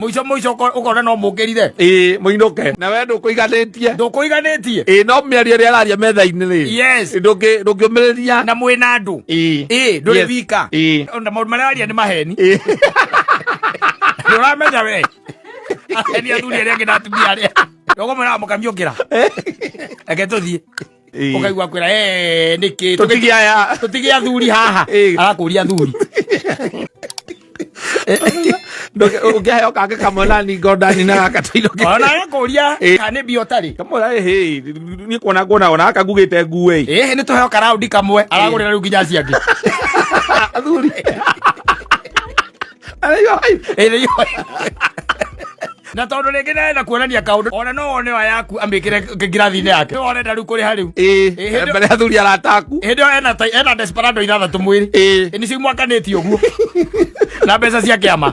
Muico ukona no mukirire muinoke na we ndukuiganitie no miario ria araria metha-ini ri yes ndungiumiriria na mwina andu nduri wika na maundu maria aria ni maheni uramenya we aheni athuri aria angi na atumia aria ndogo mwena mukamiukira eke tuthie ukaigua kwira niki tutigia athuri haha arakuria athuri ukiheo kake kamwe na ningo ndani na gakatairo ona akuria kane biotari kamwe ni kuona ona akagugite nguwe ni tuheo karaundi kamwe aragurira riu nginya ciangi athuri na tondu ringi nenda kuonania kaundu ona no one wa yaku amikire ngirathi-ini yake no one ndaru kuri hariu mbere athuri arataku hindi ena desperado ithathatu mwiri ni ciumwakanĩtie ũguo na mbeca cia kĩama